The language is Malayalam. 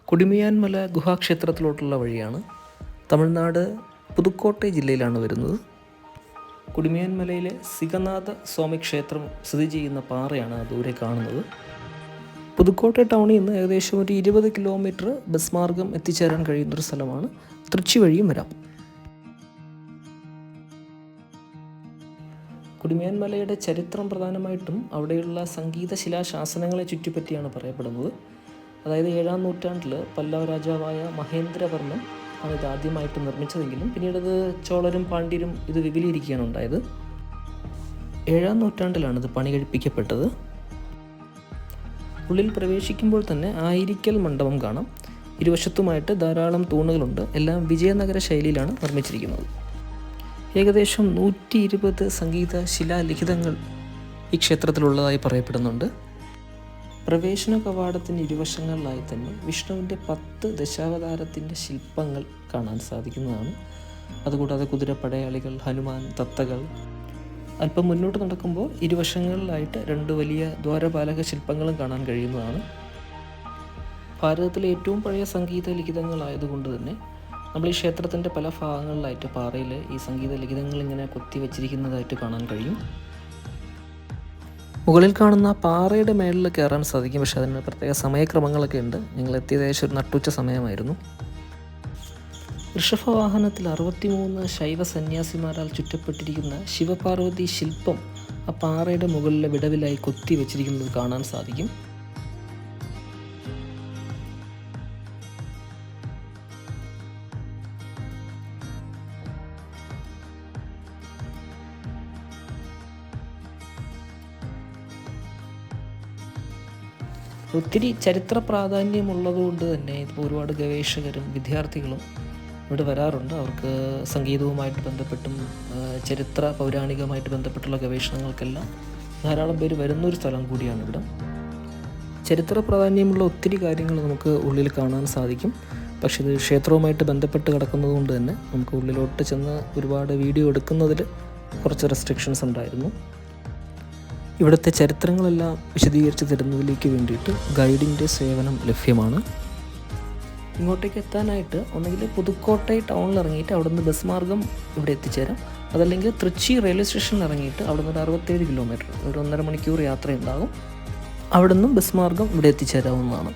കുടിമിയാൻമല ഗുഹാക്ഷേത്രത്തിലോട്ടുള്ള വഴിയാണ്. തമിഴ്നാട് പുതുക്കോട്ടൈ ജില്ലയിലാണ് വരുന്നത്. കുടിമിയാൻമലയിലെ സിഗനാഥ സ്വാമി ക്ഷേത്രം സ്ഥിതി ചെയ്യുന്ന പാറയാണ് ദൂരെ കാണുന്നത്. പുതുക്കോട്ടൈ ടൗണിൽ നിന്ന് ഏകദേശം ഒരു 20 കിലോമീറ്റർ ബസ് മാർഗം എത്തിച്ചേരാൻ കഴിയുന്നൊരു സ്ഥലമാണ്. തൃച്ചി വഴിയും വരാം. കുടിമിയാൻമലയുടെ ചരിത്രം പ്രധാനമായിട്ടും അവിടെയുള്ള സംഗീത ശിലാശാസനങ്ങളെ ചുറ്റിപ്പറ്റിയാണ് പറയപ്പെടുന്നത്. അതായത് 7-ാം നൂറ്റാണ്ടിൽ പല്ലവ രാജാവായ മഹേന്ദ്രവർമ്മൻ ആണ് ഇത് ആദ്യമായിട്ട് നിർമ്മിച്ചതെങ്കിലും പിന്നീടത് ചോളരും പാണ്ഡ്യരും ഇത് വിപുലീകരിക്കുകയാണ് ഉണ്ടായത്. 7-ാം നൂറ്റാണ്ടിലാണ് ഇത് പണി കഴിപ്പിക്കപ്പെട്ടത്. ഉള്ളിൽ പ്രവേശിക്കുമ്പോൾ തന്നെ ആയിരിക്കൽ മണ്ഡപം കാണാം. ഇരുവശത്തുമായിട്ട് ധാരാളം തൂണുകളുണ്ട്. എല്ലാം വിജയനഗര ശൈലിയിലാണ് നിർമ്മിച്ചിരിക്കുന്നത്. ഏകദേശം 120 സംഗീത ശിലാലിഖിതങ്ങൾ ഈ ക്ഷേത്രത്തിലുള്ളതായി പറയപ്പെടുന്നുണ്ട്. പ്രവേശന കവാടത്തിൻ്റെ ഇരുവശങ്ങളിലായി തന്നെ വിഷ്ണുവിൻ്റെ 10 ദശാവതാരത്തിൻ്റെ ശില്പങ്ങൾ കാണാൻ സാധിക്കുന്നതാണ്. അതുകൂടാതെ കുതിരപ്പടയാളികൾ, ഹനുമാൻ, തത്തകൾ. അല്പം മുന്നോട്ട് നടക്കുമ്പോൾ ഇരുവശങ്ങളിലായിട്ട് 2 വലിയ ദ്വാരപാലക ശില്പങ്ങളും കാണാൻ കഴിയുന്നതാണ്. ഭാരതത്തിലെ ഏറ്റവും പഴയ സംഗീത ലിഖിതങ്ങളായതുകൊണ്ട് തന്നെ നമ്മൾ ഈ ക്ഷേത്രത്തിൻ്റെ പല ഭാഗങ്ങളിലായിട്ട് പാറയിൽ ഈ സംഗീത ലിഖിതങ്ങൾ ഇങ്ങനെ കൊത്തി വച്ചിരിക്കുന്നതായിട്ട് കാണാൻ കഴിയും. മുകളിൽ കാണുന്ന പാറയുടെ മേളിൽ കയറാൻ സാധിക്കും. പക്ഷേ അതിന് പ്രത്യേക സമയക്രമങ്ങളൊക്കെ ഉണ്ട്. ഞങ്ങൾ എത്തിയത് ഏകദേശം ഒരു നട്ടുച്ച സമയമായിരുന്നു. ഋഷഭവാഹനത്തിൽ 63 ശൈവ സന്യാസിമാരാൽ ചുറ്റപ്പെട്ടിരിക്കുന്ന ശിവപാർവതി ശില്പം ആ പാറയുടെ മുകളിലെ വിടവിലായി കൊത്തി വെച്ചിരിക്കുന്നത് കാണാൻ സാധിക്കും. ഒത്തിരി ചരിത്ര പ്രാധാന്യമുള്ളതുകൊണ്ട് തന്നെ ഇപ്പോൾ ഒരുപാട് ഗവേഷകരും വിദ്യാർത്ഥികളും ഇവിടെ വരാറുണ്ട്. അവർക്ക് സംഗീതവുമായിട്ട് ബന്ധപ്പെട്ടും ചരിത്ര പൗരാണികമായിട്ട് ബന്ധപ്പെട്ടുള്ള ഗവേഷണങ്ങൾക്കെല്ലാം ധാരാളം പേര് വരുന്നൊരു സ്ഥലം കൂടിയാണ് ഇവിടെ. ചരിത്ര പ്രാധാന്യമുള്ള ഒത്തിരി കാര്യങ്ങൾ നമുക്ക് ഉള്ളിൽ കാണാൻ സാധിക്കും. പക്ഷേ ഇത് ക്ഷേത്രവുമായിട്ട് ബന്ധപ്പെട്ട് കിടക്കുന്നത് കൊണ്ട് തന്നെ നമുക്ക് ഉള്ളിലോട്ട് ചെന്ന് ഒരുപാട് വീഡിയോ എടുക്കുന്നതിൽ കുറച്ച് റെസ്ട്രിക്ഷൻസ് ഉണ്ടായിരുന്നു. ഇവിടുത്തെ ചരിത്രങ്ങളെല്ലാം വിശദീകരിച്ച് തരുന്നതിലേക്ക് വേണ്ടിയിട്ട് ഗൈഡിൻ്റെ സേവനം ലഭ്യമാണ്. ഇങ്ങോട്ടേക്ക് എത്താനായിട്ട് ഒന്നുകിൽ പുതുക്കോട്ടൈ ടൗണിൽ ഇറങ്ങിയിട്ട് അവിടെ നിന്ന് ബസ് മാർഗം ഇവിടെ എത്തിച്ചേരാം. അതല്ലെങ്കിൽ തൃച്ചി റെയിൽവേ സ്റ്റേഷനിൽ ഇറങ്ങിയിട്ട് അവിടെ നിന്ന് ഒരു 67 കിലോമീറ്റർ, ഒരു 1.5 മണിക്കൂർ യാത്രയുണ്ടാകും. അവിടെ നിന്നും ബസ് മാർഗം ഇവിടെ എത്തിച്ചേരാവുന്നതാണ്.